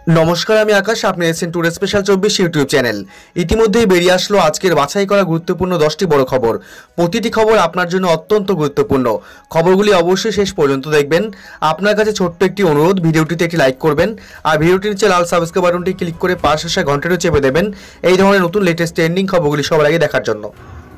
নমস্কার, আমি আকাশ। আপনি এসেছেন টুডে স্পেশাল 24 ইউটিউব চ্যানেল। ইতিমধ্যেই বেরিয়ে আসলো আজকের বাছাই করা গুরুত্বপূর্ণ 10টি বড় খবর। প্রতিটি খবর আপনার জন্য অত্যন্ত গুরুত্বপূর্ণ। খবরগুলি অবশ্যই শেষ পর্যন্ত দেখবেন। আপনার কাছে ছোট্ট একটি অনুরোধ, ভিডিওটিতে একটি লাইক করবেন আর ভিডিওটির নিচে লাল সাবস্ক্রাইব বাটনটি ক্লিক করে পাশে আসা ঘন্টাটিও চেপে দেবেন এই ধরনের নতুন লেটেস্ট ট্রেন্ডিং খবরগুলি সবার আগে দেখার জন্য।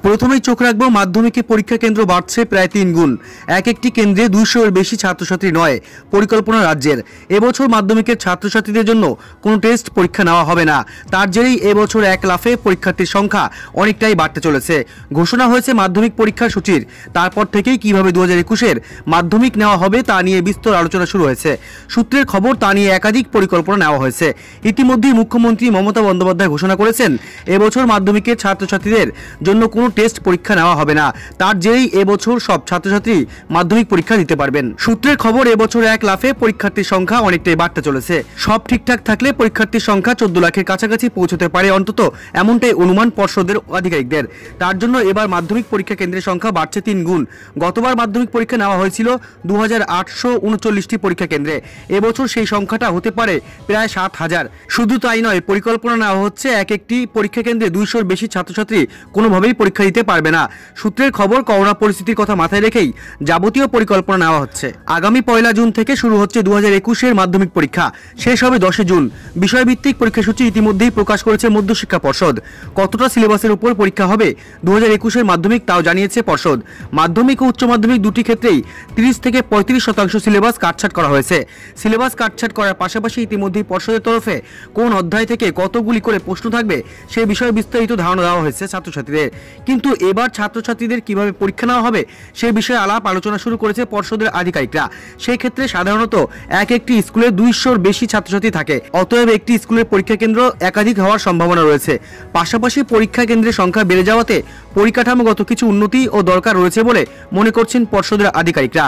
প্রথমেই চোখ রাখবো মাধ্যমিকে পরীক্ষা কেন্দ্র বাড়ছে প্রায় 3 গুণ। এক একটি কেন্দ্রে 200-এর বেশি ছাত্রছাত্রী নয় পরিকল্পনা রাজ্যের। এবছর মাধ্যমিকের ছাত্রছাত্রীদের জন্য কোনো টেস্ট পরীক্ষা নেওয়া হবে না। তার জেরেই এবছর 1 লাফে পরীক্ষার্থীর সংখ্যা অনেকটাই বাড়তে চলেছে। ঘোষণা হয়েছে মাধ্যমিক পরীক্ষার সূচির। তারপর থেকেই কিভাবে 2021-এর মাধ্যমিক নেওয়া হবে তা নিয়ে বিস্তর আলোচনা শুরু হয়েছে। সূত্রের খবর, তা নিয়ে একাধিক পরিকল্পনা নেওয়া হয়েছে। ইতিমধ্যেই মুখ্যমন্ত্রী মমতা বন্দ্যোপাধ্যায় ঘোষণা করেছেন এবছর মাধ্যমিকের ছাত্রছাত্রীদের জন্য কোনো টেস্ট পরীক্ষা নেওয়া হবে না। তার জেরেই এবছর সব ছাত্রছাত্রী মাধ্যমিক পরীক্ষা দিতে পারবেন। সূত্রের খবর, এবছর 1 লাফে পরীক্ষার্থীর সংখ্যা অনেকটাই বাড়তে চলেছে। সব ঠিকঠাক থাকলে পরীক্ষার্থীর সংখ্যা 14 লাখের কাছাকাছি পৌঁছতে পারে অন্তত, এমনটাই অনুমান পর্ষদের আধিকারিকদের। তার জন্য এবার মাধ্যমিক পরীক্ষা কেন্দ্রের সংখ্যা বাড়ছে 3 গুণ। গতবার মাধ্যমিক পরীক্ষা নেওয়া হয়েছিল 2839টি পরীক্ষা কেন্দ্রে। এবছর সেই সংখ্যাটা হতে পারে প্রায় 7000। শুধু তাই নয়, পরিকল্পনা নেওয়া হচ্ছে এক একটি পরীক্ষা কেন্দ্রে 200-এর বেশি ছাত্রছাত্রী কোনোভাবেই পরীক্ষা দিতে পারবে না। সূত্রের খবর, করোনা পরিস্থিতির কথা মাথায় রেখেই যাবতীয় পরিকল্পনা নেওয়া হচ্ছে। আগামী 1 জুন থেকে শুরু হচ্ছে 2021-এর মাধ্যমিক পরীক্ষা, শেষ হবে 10 জুন। বিষয়ভিত্তিক পরীক্ষাসূচি ইতিমধ্যেই প্রকাশ করেছে মধ্যশিক্ষা পর্ষদ। কতটা সিলেবাসের উপর পরীক্ষা হবে 2021-এর মাধ্যমিক তাও জানিয়েছে পর্ষদ। মাধ্যমিক ও উচ্চ মাধ্যমিক দুটি ক্ষেত্রেই 30 থেকে 35% সিলেবাস কাটছাট করা হয়েছে। সিলেবাস কাটছাট করার পাশাপাশি ইতিমধ্যেই পর্ষদের তরফে কোন অধ্যায় থেকে কতগুলি করে প্রশ্ন থাকবে সে বিষয়ে বিস্তারিত ধারণা দেওয়া হয়েছে ছাত্রছাত্রীদের। কিন্তু এবার ছাত্রছাত্রীদের কিভাবে পরীক্ষা নেওয়া হবে সে বিষয়ে আলাপ আলোচনা শুরু করেছে পর্ষদের আধিকারিকরা। সেই ক্ষেত্রে সাধারণত এক একটি স্কুলে 200-এর বেশি ছাত্রছাত্রী থাকে। অতএব একটি স্কুলের পরীক্ষা কেন্দ্র একাধিক হওয়ার সম্ভাবনা রয়েছে। পাশাপাশি পরীক্ষা কেন্দ্রের সংখ্যা বেড়ে যাওয়াতে পরিকাঠামোগত কিছু উন্নতি ও দরকার রয়েছে বলে মনে করছেন পর্ষদের আধিকারিকরা।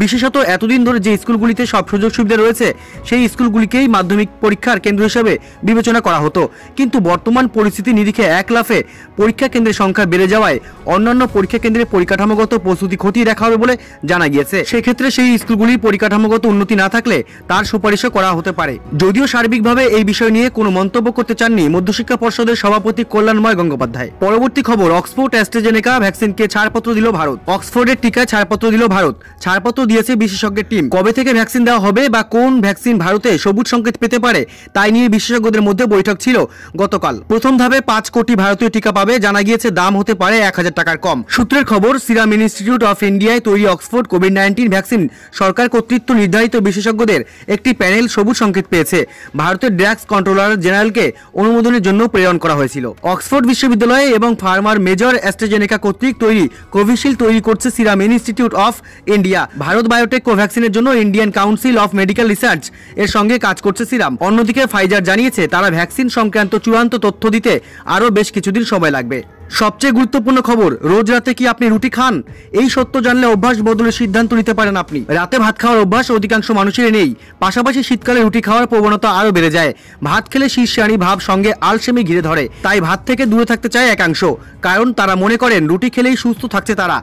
বিশেষত এতদিন ধরে যে স্কুলগুলিতে সব সুযোগ সুবিধা রয়েছে সেই স্কুলগুলিকেই মাধ্যমিক পরীক্ষার কেন্দ্র হিসেবে বিবেচনা করা হতো। কিন্তু বর্তমান পরিস্থিতি নিরিখে 1 লাফে পরীক্ষা কেন্দ্রের সংখ্যা বেড়ে যাওয়ায় অন্যান্য পরীক্ষা কেন্দ্রে পরিকাঠামোগত প্রস্তুতি খতিয়ে দেখা হবে বলে জানা গিয়েছে। সেক্ষেত্রে সেই স্কুলগুলির পরিকাঠামোগত উন্নতি না থাকলে তার সুপারিশও করা হতে পারে। যদিও সার্বিকভাবে এই বিষয় নিয়ে কোনো মন্তব্য করতে চাননি মধ্যশিক্ষা পর্ষদের সভাপতি কল্যাণময় গঙ্গোপাধ্যায়। পরবর্তী খবর, অক্সফোর্ড অ্যাস্ট্রাজেনেকা ভ্যাকসিনকে ছাড়পত্র দিল ভারত। অক্সফোর্ডের টিকায় ছাড়পত্র দিল ভারত। ছাড়পত্র দিয়েছে বিশেষজ্ঞের টিম। কবে থেকে ভ্যাকসিন দেওয়া হবে বা কোন ভ্যাকসিন ভারতে সবুজ সংকেত পেতে পারে তাই নিয়ে বিশেষজ্ঞদের মধ্যে বৈঠক ছিল গতকাল। প্রথম ধাপে 5 কোটি ভারতীয় টিকা পাবে। জানা গিয়েছে দাম হতে পারে 1000 টাকার কম। সূত্রের খবর, সিরাম ইনস্টিটিউট অফ ইন্ডিয়ায় তৈরি অক্সফোর্ড কোভিড-19 ভ্যাকসিন সরকার কর্তৃত্ব নির্ধারিত বিশেষজ্ঞদের একটি প্যানেল সবুজ সংকেত পেয়েছে। ভারতের ড্রাগস কন্ট্রোলার জেনারেলকে অনুমোদনের জন্য প্রেরণ করা হয়েছিল। অক্সফোর্ড বিশ্ববিদ্যালয় এবং ফার্মার মেজর অ্যাস্ট্রাজেনেকা কর্তৃক তৈরি কোভিশিল্ড তৈরি করছে Serum Institute of India. Bharat Biotech কোভ্যাক্সিনের জন্য Indian Council of Medical Research এর সঙ্গে কাজ করছে সিরাম। অন্যদিকে ফাইজার জানিয়েছে তারা ভ্যাকসিন সংক্রান্ত চূড়ান্ত তথ্য দিতে আরও বেশ কিছুদিন সময় লাগবে। সবচেয়ে গুরুত্বপূর্ণ খবর, রোজ রাতে কি আপনি রুটি খান? এই সত্য জানলে অভ্যাস বদলের সিদ্ধান্ত নিতে পারেন আপনি। রাতে ভাত খাওয়ার অভ্যাস অধিকাংশ মানুষের নেই। পাশাপাশি শীতকালে রুটি খাওয়ার প্রবণতা আরও বেড়ে যায়। ভাত খেলে শীর্ষানি ভাব সঙ্গে আলসেমি ঘিরে ধরে। তাই ভাত থেকে দূরে থাকতে চায় একাংশ, কারণ তারা মনে করেন রুটি খেলেই সুস্থ থাকছে তারা।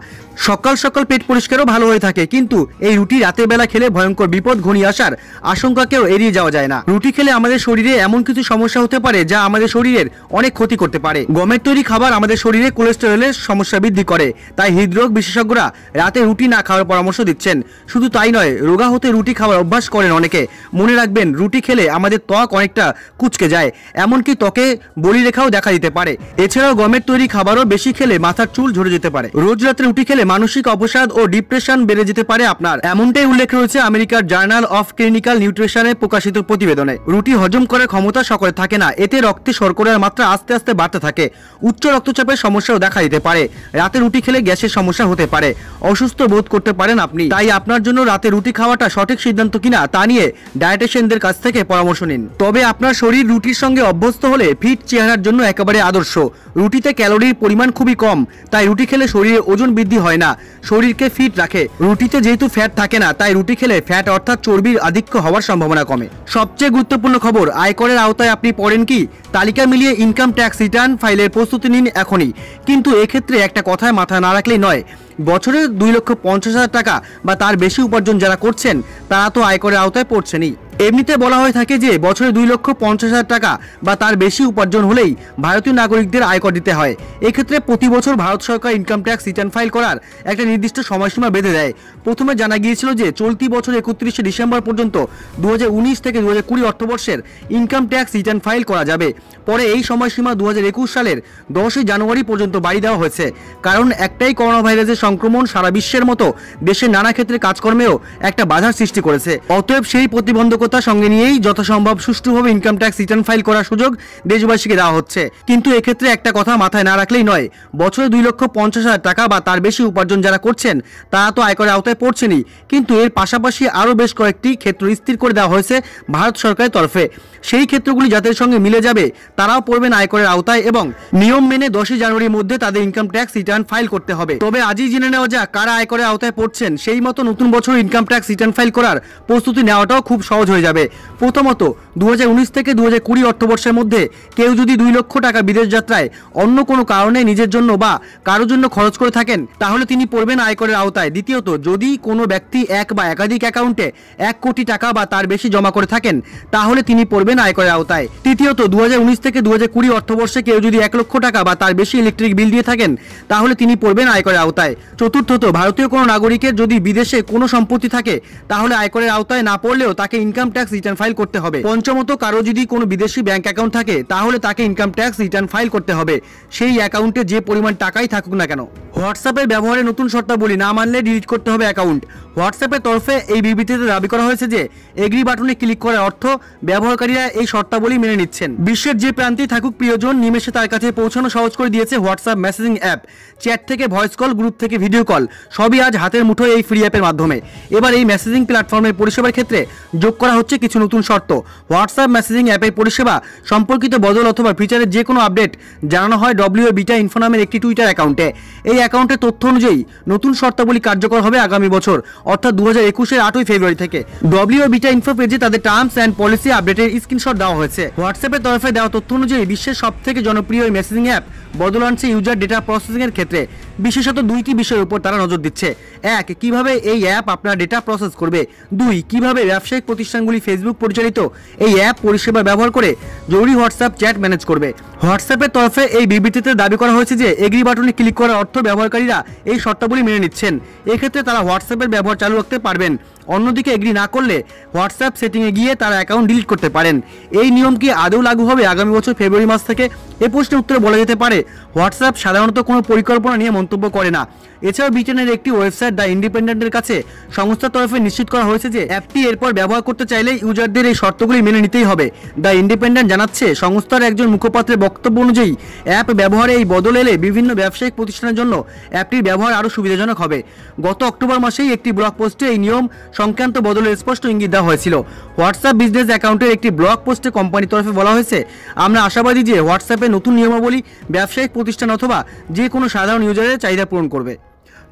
সকাল সকাল পেট পরিষ্কারও ভালো হয়ে থাকে, কিন্তু এই রুটি রাতের বেলা খেলে ভয়ঙ্কর বিপদ ঘনিয়ে আসার আশঙ্কাকেও এড়িয়ে যাওয়া যায় না। রুটি খেলে আমাদের শরীরে এমন কিছু সমস্যা হতে পারে যা আমাদের শরীরের অনেক ক্ষতি করতে পারে। গমের তৈরি খাবার আমাদের শরীরে কোলেস্টেরলের সমস্যা বৃদ্ধি করে। তাই হৃদরোগ বিশেষজ্ঞরা রাতে রুটি না খাওয়ার পরামর্শ দিচ্ছেন। শুধু তাই নয়, রোগা হতে রুটি খাওয়ার অভ্যাস করেন অনেকে। মনে রাখবেন, রুটি খেলে আমাদের ত্বক অনেকটা কুঁচকে যায়, এমনকি ত্বকে বলিরেখাও দেখা দিতে পারে। এছাড়াও গমের তৈরি খাবারও বেশি খেলে মাথার চুল ঝরে যেতে পারে। রোজ রাতে রুটি খেলে মানসিক অবসাদ ও ডিপ্রেশন বেড়ে যেতে পারে আপনার, এমনটাই উল্লেখ রয়েছে আমেরিকার জার্নাল অফ ক্লিনিক্যাল নিউট্রিশনে প্রকাশিত প্রতিবেদনে। রুটি হজম করার ক্ষমতা সকলের থাকে না। এতে রক্তে শর্করার মাত্রা আস্তে আস্তে বাড়তে থাকে। উচ্চ রক্তচাপের সমস্যাও দেখা দিতে পারে। রাতে রুটি খেলে গ্যাসের সমস্যা হতে পারে, অসুস্থ বোধ করতে পারেন আপনি। তাই আপনার জন্য রাতে রুটি খাওয়াটা সঠিক সিদ্ধান্ত কিনা তা নিয়ে ডায়েটিশিয়ানদের কাছ থেকে পরামর্শ নিন। তবে আপনার শরীর রুটির সঙ্গে অভ্যস্ত হলে ফিট চেহারার জন্য একেবারে আদর্শ। রুটিতে ক্যালোরির পরিমাণ খুবই কম, তাই রুটি খেলে শরীরে ওজন বৃদ্ধি হয় না, শরীরকে ফিট রাখে। রুটিতে যেহেতু ফ্যাট থাকে না, তাই রুটি খেলে ফ্যাট অর্থাৎ চর্বির আধিক্য হওয়ার সম্ভাবনা কমে। সবচেয়ে গুরুত্বপূর্ণ খবর, আয়করের আওতায় আপনি পড়েন কি? তালিকা মিলিয়ে ইনকাম ট্যাক্স রিটার্ন ফাইলের প্রস্তুতি নিন এখনই। কিন্তু এক্ষেত্রে একটা কথায় মাথায় না রাখলেই নয়, বছরে 2,50,000 টাকা বা তার বেশি উপার্জন যারা করছেন তারা তো আয়করের আওতায় পড়ছেনই। এমনিতে বলা হয়ে থাকে যে বছরে 2,50,000 টাকা বা তার বেশি উপার্জন হলেই ভারতীয় নাগরিকদের আয়কর দিতে হয়। এক্ষেত্রে প্রতি বছর ভারত সরকার ইনকাম ট্যাক্স রিটার্ন ফাইল করার একটা নির্দিষ্ট সময়সীমা বেঁধে দেয়। প্রথমে জানা গিয়েছিল যে চলতি বছর 31শে ডিসেম্বর পর্যন্ত 2019 থেকে 2020 অর্থবর্ষের ইনকাম ট্যাক্স রিটার্ন ফাইল করা যাবে। পরে এই সময়সীমা 2021 সালের 10 জানুয়ারি পর্যন্ত বাড়িয়ে দেওয়া হয়েছে। কারণ একটাই, করোনা ভাইরাসের সংক্রমণ সারা বিশ্বের মতো দেশের নানা ক্ষেত্রে কাজকর্মেও একটা বাধার সৃষ্টি করেছে। অতএব সেই প্রতিবন্ধকতা সঙ্গে নিয়েই যথাসম্ভব সুষ্ঠুভাবে ইনকাম ট্যাক্স রিটার্ন ফাইল করার সুযোগ দেশবাসীকে দেওয়া হচ্ছে। কিন্তু এক্ষেত্রে একটা কথা মাথায় না রাখলেই নয়, বছরে 2,50,000 টাকা বা তার বেশি উপার্জন যারা করছেন তারা তো আয়করের আওতায় পড়ছেনই, কিন্তু এর পাশাপাশি আরও বেশ কয়েকটি ক্ষেত্র স্থির করে দেওয়া হয়েছে ভারত সরকারের তরফে। সেই ক্ষেত্রগুলি যাদের সঙ্গে মিলে যাবে তারাও পড়বেন আয়করের আওতায় এবং নিয়ম মেনে 10 জানুয়ারির মধ্যে তাদের ইনকাম ট্যাক্স রিটার্ন ফাইল করতে হবে। তবে আজই জেনে নেওয়া যাক কারা আয়করের আওতায় পড়ছেন। সেই মতো নতুন বছর ইনকাম ট্যাক্স রিটার্ন ফাইল করার প্রস্তুতি নেওয়াটাও খুব সহজ হয়ে যাবে। প্রথমত, 2019 থেকে 2020 অর্থবর্ষের মধ্যে কেউ যদি 2 লক্ষ টাকা বিদেশ যাত্রায় অন্য কোনো কারণে নিজের জন্য বা কারোর জন্য খরচ করে থাকেন তাহলে তিনি পড়বেন আয়করের আওতায়। দ্বিতীয়ত, যদি কোনো ব্যক্তি এক বা একাধিক অ্যাকাউন্টে 1 কোটি টাকা বা তার বেশি জমা করে থাকেন তাহলে তিনি পড়বেন আয়করের আওতায়। তৃতীয়ত, 2019 থেকে 2020 অর্থবর্ষে কেউ যদি 1 লক্ষ টাকা বা তার বেশি ইলেকট্রিক বিল দিয়ে থাকেন তাহলে তিনি পড়বেন আয়করের আওতায়। চতুর্থত, ভারতীয় কোনো নাগরিকের যদি বিদেশে কোনো সম্পত্তি থাকে তাহলে আয়করের আওতায় না পড়লেও তাকে ইনকাম ট্যাক্স রিটার্ন ফাইল করতে হবে। পঞ্চমত, কারো যদি কোনো বিদেশি ব্যাংক অ্যাকাউন্ট থাকে তাহলে তাকে ইনকাম ট্যাক্স রিটার্ন ফাইল করতে হবে, সেই অ্যাকাউন্টে যে পরিমাণ টাকাই থাকুক না কেন। হোয়াটসঅ্যাপের ব্যবহারে নতুন শর্তাবলী না মানলে ডিলিট করতে হবে অ্যাকাউন্ট। হোয়াটসঅ্যাপের তরফে এই বিবৃতিতে দাবি করা হয়েছে যে এগ্রি বাটনে ক্লিক করার অর্থ ব্যবহারকারীরা এই শর্তাবলী মেনে নিচ্ছেন। বিশ্বের যে প্রান্তেই থাকুক প্রিয়জন, নিমেষে তার কাছে পৌঁছানো সহজ করে দিয়েছে হোয়াটসঅ্যাপ মেসেজিং অ্যাপ। চ্যাট থেকে ভয়েস কল, গ্রুপ থেকে ভিডিও কল, সবই আজ হাতের মুঠোয় এই ফ্রি অ্যাপের মাধ্যমে। এবার এই মেসেজিং প্ল্যাটফর্মের পরিষেবার ক্ষেত্রে যোগ করা হচ্ছে কিছু নতুন শর্ত। হোয়াটসঅ্যাপ মেসেজিং অ্যাপের পরিষেবা সম্পর্কিত বদল অথবা ফিচারের যে কোনো আপডেট জানানো হয় ডব্লিউ বিটা ইনফো নামের একটি টুইটার অ্যাকাউন্টে। এই অ্যাকাউন্টের তথ্য অনুযায়ী নতুন শর্তাবলী কার্যকর হবে আগামী বছর অর্থাৎ 2021-এর 8ই ফেব্রুয়ারি থেকে। ডব্লিউ বিটা ইনফো পেজে তাদের টার্মস অ্যান্ড পলিসি আপডেটের স্ক্রিনশট দেওয়া হয়েছে। হোয়াটসঅ্যাপের তরফে দেওয়া তথ্য অনুযায়ী বিশ্বের সবথেকে জনপ্রিয় এই মেসেজিং অ্যাপ বদল আনছে ইউজার ডেটা প্রসেসিং এর ক্ষেত্রে। বিশেষত 2টি বিষয়ের উপর তারা নজর দিচ্ছে। 1, কিভাবে এই অ্যাপ আপনার ডেটা প্রসেস করবে। 2, কিভাবে ব্যবসায়িক প্রতিষ্ঠানগুলি ফেসবুক পরিচালিত এই অ্যাপ পরিষেবা ব্যবহার করে জরুরি হোয়াটসঅ্যাপ চ্যাট ম্যানেজ করবে। হোয়াটসঅ্যাপের তরফে এই বিবৃতিতে দাবি করা হয়েছে যে এগ্রি বাটনে ক্লিক করার অর্থ ব্যবহারকারীরা এই শর্তাবলী মেনে নিচ্ছেন। এক্ষেত্রে তারা হোয়াটসঅ্যাপের ব্যবহার চালু রাখতে পারবেন। অন্যদিকে এগ্রি না করলে হোয়াটসঅ্যাপ সেটিংয়ে গিয়ে তারা অ্যাকাউন্ট ডিলিট করতে পারেন। এই নিয়ম কি আদৌ লাগু হবে আগামী বছর ফেব্রুয়ারি মাস থেকে? এ প্রশ্নের উত্তরে বলা যেতে পারে হোয়াটসঅ্যাপ সাধারণত কোনো পরিকল্পনা নিয়ে মন্তব্য করে না। এছাড়াও ব্রিটেনের একটি ওয়েবসাইট দ্য ইন্ডিপেন্ডেন্টের কাছে সংস্থার তরফে নিশ্চিত করা হয়েছে যে অ্যাপটি এরপর ব্যবহার করতে চাইলে ইউজারদের এই শর্তগুলি মেনে নিতেই হবে। দ্য ইন্ডিপেন্ডেন্ট জানাচ্ছে, সংস্থার একজন মুখপাত্রের বক্তব্য অনুযায়ী অ্যাপ ব্যবহারে এই বদল এলে বিভিন্ন ব্যবসায়িক প্রতিষ্ঠানের জন্য অ্যাপটির ব্যবহার আরও সুবিধাজনক হবে। গত অক্টোবর মাসেই একটি ব্লগ পোস্টে এই নিয়ম সংক্রান্ত বদলের স্পষ্ট ইঙ্গিত দেওয়া হয়েছিল। হোয়াটসঅ্যাপ বিজনেস অ্যাকাউন্টের একটি ব্লগ পোস্টে কোম্পানির তরফে বলা হয়েছে, আমরা আশাবাদী যে হোয়াটসঅ্যাপের নতুন নিয়মাবলী ব্যবসায়িক প্রতিষ্ঠান অথবা যে কোনো সাধারণ ইউজারের চাহিদা পূরণ করবে।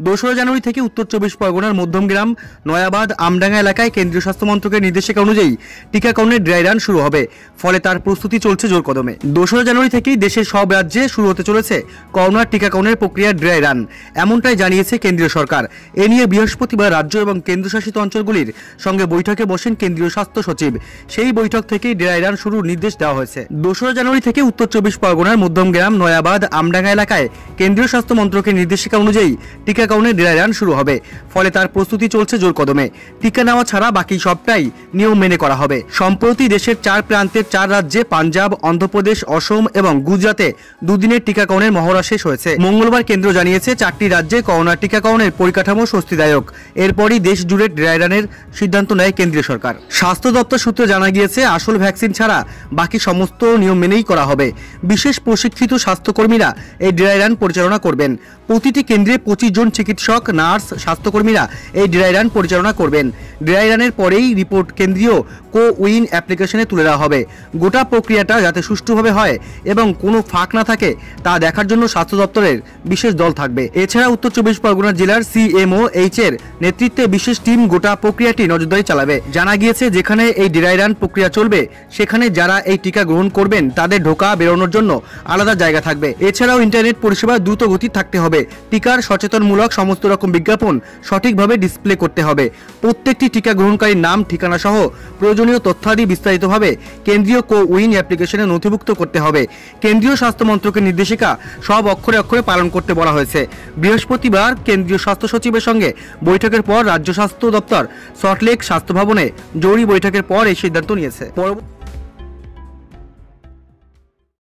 2 জানুয়ারি থেকে উত্তর 24 পরগনার মধ্যমগ্রাম, নয়াবাদ, আমডাঙ্গা এলাকায় কেন্দ্রীয় স্বাস্থ্য মন্ত্রকের নির্দেশিকা অনুযায়ী টিকাকরণের ড্রাই রান শুরু হবে। ফলে তার প্রস্তুতি চলছে জোর কদমে। 2 জানুয়ারি থেকেই দেশের সব রাজ্যে শুরু হতে চলেছে করোনার টিকাকরণের প্রক্রিয়ার ড্রাই রান, এমনটাই জানিয়েছে কেন্দ্রীয় সরকার। এ নিয়ে বৃহস্পতিবার রাজ্য এবং কেন্দ্রশাসিত অঞ্চলগুলির সঙ্গে বৈঠকে বসেন কেন্দ্রীয় স্বাস্থ্য সচিব। সেই বৈঠক থেকেই ড্রাই রান শুরুর নির্দেশ দেওয়া হয়েছে। 2 জানুয়ারি থেকে উত্তর 24 পরগনার মধ্যমগ্রাম, নয়াবাদ, আমডাঙ্গা এলাকায় কেন্দ্রীয় স্বাস্থ্য মন্ত্রকের নির্দেশিকা অনুযায়ী টিকাকরণের ড্রাই রান শুরু হবে। ফলে তার প্রস্তুতি চলছে জোর কদমে। টিকা নেওয়া ছাড়া বাকি সবটাই নিয়ম মেনে করা হবে। সম্প্রতি দেশের 4 প্রান্তের 4 রাজ্যে পাঞ্জাব, অন্ধ্রপ্রদেশ, অসম এবং গুজরাতে 2 দিনের টিকাকরণের মহড়া শেষ হয়েছে। মঙ্গলবার কেন্দ্র জানিয়েছে 4টি রাজ্যে করোনা টিকাকরণের পরিকাঠামো স্বস্তিদায়ক। এরপরই দেশ জুড়ে ড্রাই রানের সিদ্ধান্ত নেয় কেন্দ্রীয় সরকার। স্বাস্থ্য দপ্তর সূত্রে জানা গিয়েছে আসল ভ্যাকসিন ছাড়া বাকি সমস্ত নিয়ম মেনেই করা হবে। বিশেষ প্রশিক্ষিত স্বাস্থ্যকর্মীরা এই ড্রাই রান পরিচালনা করবেন। প্রতিটি কেন্দ্রে 25 জন চিকিৎসক, নার্স, স্বাস্থ্যকর্মীরা এই ড্রাই রান পরিচালনা করবেন। ড্রাই রানের পরেই রিপোর্ট কেন্দ্রীয় কোউইন অ্যাপ্লিকেশনে তুলে দেওয়া হবে। গোটা প্রক্রিয়াটা যাতে সুষ্ঠুভাবে হয় এবং কোনো ফাঁক না থাকে তা দেখার জন্য স্বাস্থ্য দপ্তরের বিশেষ দল থাকবে। এছাড়া উত্তর 24 পরগনা জেলার CMOH এর নেতৃত্বে বিশেষ টিম গোটা প্রক্রিয়াটি নজরদারি চালাবে। জানা গিয়েছে যেখানে এই ড্রাই রান প্রক্রিয়া চলবে সেখানে যারা এই টিকা গ্রহণ করবেন তাদের ঢোকা বেরোনোর জন্য আলাদা জায়গা থাকবে। এছাড়াও ইন্টারনেট পরিষেবা দ্রুত গতি থাকতে হবে। হবে। টিকার সচেতনমূলক সমস্ত রকম বিজ্ঞাপন সঠিকভাবে ডিসপ্লে করতে হবে। প্রত্যেকটি টিকা গ্রহণকারীর নাম, ঠিকানা সহ প্রয়োজনীয় তথ্যাদি বিস্তারিতভাবে কেন্দ্রীয় কোউইন অ্যাপ্লিকেশনে নথিভুক্ত করতে হবে। কেন্দ্রীয় স্বাস্থ্য মন্ত্রকের নির্দেশিকা সব অক্ষরে অক্ষরে পালন করতে বলা হয়েছে। বৃহস্পতিবার কেন্দ্রীয় স্বাস্থ্য সচিবের সঙ্গে বৈঠকের পর রাজ্য স্বাস্থ্য দপ্তর সল্টলেক স্বাস্থ্য ভবনে জরুরি বৈঠকের পর এই সিদ্ধান্ত নিয়েছে।